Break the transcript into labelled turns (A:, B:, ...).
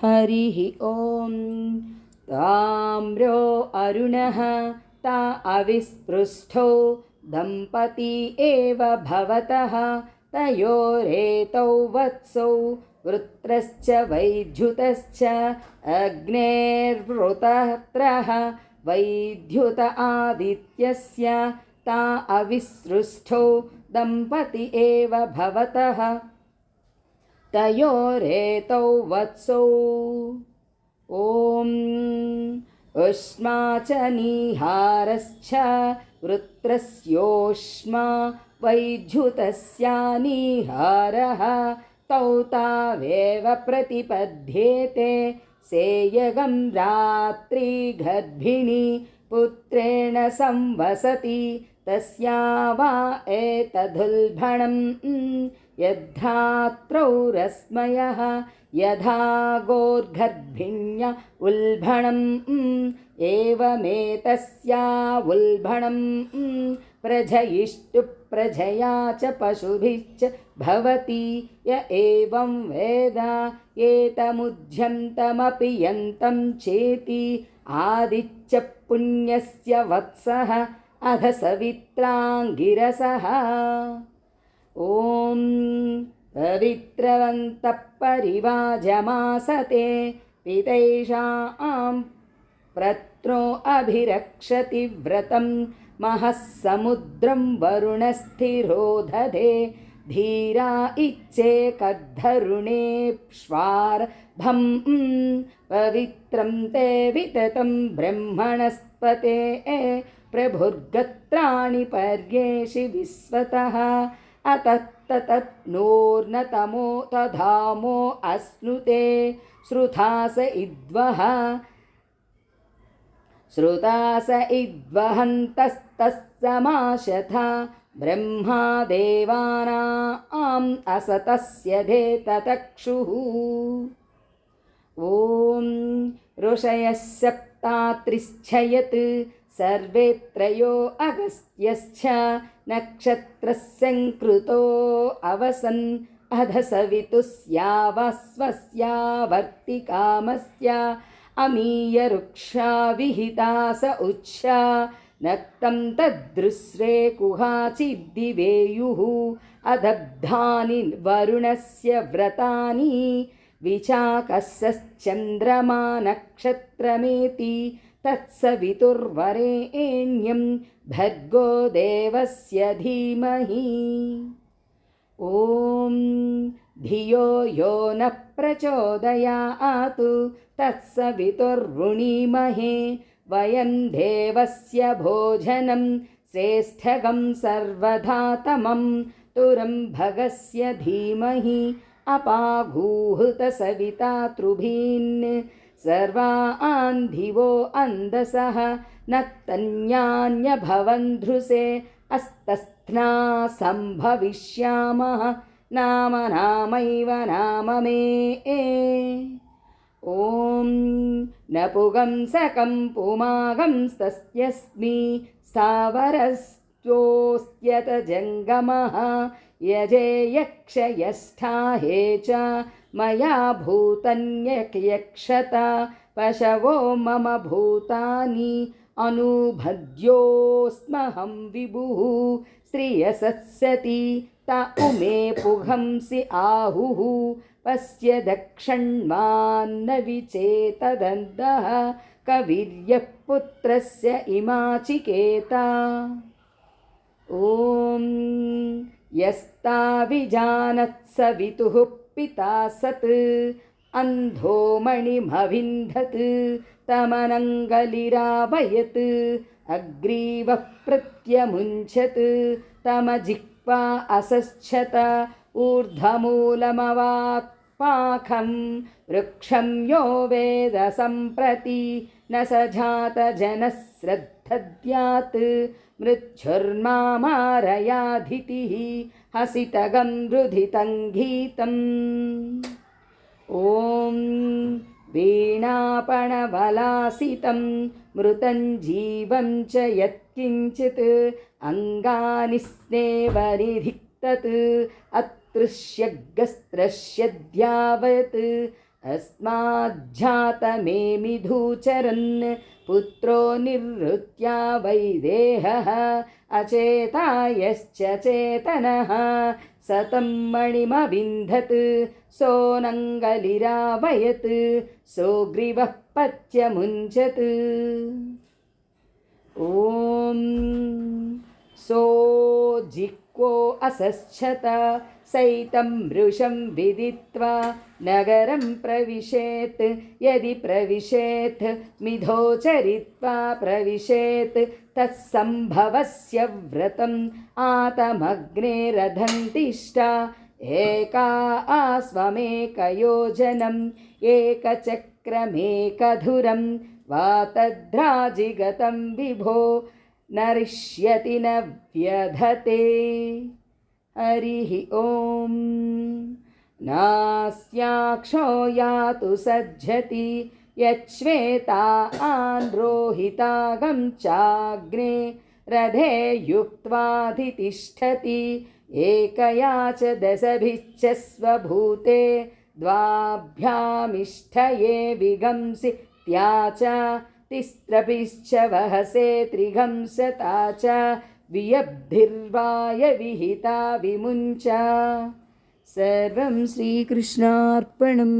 A: हरिः ॐ ताम्रो अरुणः ता अविस्पृष्टौ दम्पती एव भवतः तयोरेतौ वत्सौ वृत्रश्च वैद्युतश्च अग्नेर्वृतत्रः वैद्युत आदित्यस्य ता अविसृष्टौ दम्पती एव भवतः तयोरेतौ वत्सौ ॐ उष्मा च निहारश्च वृत्रस्योष्मा वैद्युतस्यानिहारः तौ तावेव प्रतिपद्येते सेयगं रात्रिगर्भिणी पुत्रेण संवसति तस्या वा एतदुल्बणम् यद्धात्रौ रश्मयः यथा गोर्गर्भिण्य उल्बणम् एवमेतस्या उल्बणम् प्रजयिष्टुः प्रजया च पशुभिश्च भवति य एवं वेद एतमुद्यन्तमपि यन्तं चेति आदिच्च पुण्यस्य वत्सः अध सवित्राङ्गिरसः ॐ पवित्रवन्तः परिवाजमासते पितैषां प्रत्नो अभिरक्षति व्रतं महः समुद्रं वरुणस्थिरो दधे धीरा इच्चेकद्धरुणेप्ष्वार्धं पवित्रं ते विततं ब्रह्मणस्पते प्रभुर्गत्राणि पर्येषि विश्वतः अतत्ततत्नोर्नतमो तधामो अस्नुते श्रुतास इद्वहन्तस्तस्समाशथा ब्रह्मा देवानाम् असतस्य धेततक्षुः ॐ ऋषयः सप्तात्रिश्चयत् सर्वे त्रयो अगस्त्यश्च नक्षत्रस्यङ्कृतो अवसन् अध सवितुस्यावस्वस्यावर्तिकामस्य अमीयरुक्षा विहिता स उच्छा नक्तं तद्दृश्रे कुहाचिद्दिवेयुः अदब्धानि वरुणस्य व्रतानि विचाकस्यश्चन्द्रमा नक्षत्रमेति तत्सवितुर्वरेण्यं भर्गो देवस्य धीमहि ॐ धियो यो न प्रचोदयात् तत्सवितुर्वृणीमहे वयं देवस्य भोजनं श्रेष्ठगं सर्वधातमं तुरं भगस्य धीमहि अपागूहृत सविता तृभीन् सर्वान् दिवो अन्धसः नक्तन्यान्यभवन्धृसे अस्तस्थ्ना सम्भविष्यामः नाम नामैव नाम मे ॐ नपुंसकं पुमागंस्तस्यस्मि स्थावरस्त्योऽस्त्यत जङ्गमः यजेयक्षयष्ठा हे च मया भूतन्यक्यक्षता पशवो मम भूतानि अनुभद्योऽस्महं विभुः श्रियसत्सति त उमे पुंसि आहुः पश्य दक्षण्वान्न विचेतदन्तः कविर्यः पुत्रस्य इमाचिकेता ॐ यस्ताविजानत्सवितुः पिता सत् अन्धो मणिमविन्धत् तमनङ्गलिरावयत् अग्रीवः प्रत्यमुञ्चत् तमजिह्वा असश्चत ऊर्ध्वमूलमवाक्पाखं वृक्षं यो वेद सम्प्रति न स जातजनः श्रद्धद्यात् मृच्छुर्मामारयाधितिः हसितगं रुधितं गीतम् ॐ वीणापणवलासितं मृतं जीवं च यत्किञ्चित् अङ्गानि स्नेवनिधिक्तत् अतृष्यग्रस्त्रश्यद्यावत् अस्माज्जातमेमिधूचरन् पुत्रो निर्हृत्या वैदेहः अचेता यश्च चेतनः सतं मणिमविन्धत् सोऽनङ्गलिरावयत् सोऽग्रीवः पत्यमुञ्चत् ॐ सोऽजिह्वो असश्चत सैतं मृषं विदित्वा नगरं प्रविशेत् यदि प्रविशेत् मिथोचरित्वा प्रविशेत् तत्सम्भवस्य व्रतम् आतमग्नेरधन्तिष्ठा एका आस्वमेकयोजनम् एकचक्रमेकधुरं वातद्राजिगतं विभो नरिष्यति न व्यधते हरिः ॐ नास्याक्षो यातु सज्जति यच्छ्वेता आन्द्रोहितागं चाग्ने रथे युक्त्वाधितिष्ठति एकया च दशभिश्च स्वभूते द्वाभ्यामिष्ठये विगंसि त्या च तिस्रभिश्च वहसे त्रिगंसता च वियब्धिर्वाय विहिता विमुञ्च सर्वं श्रीकृष्णार्पणम्।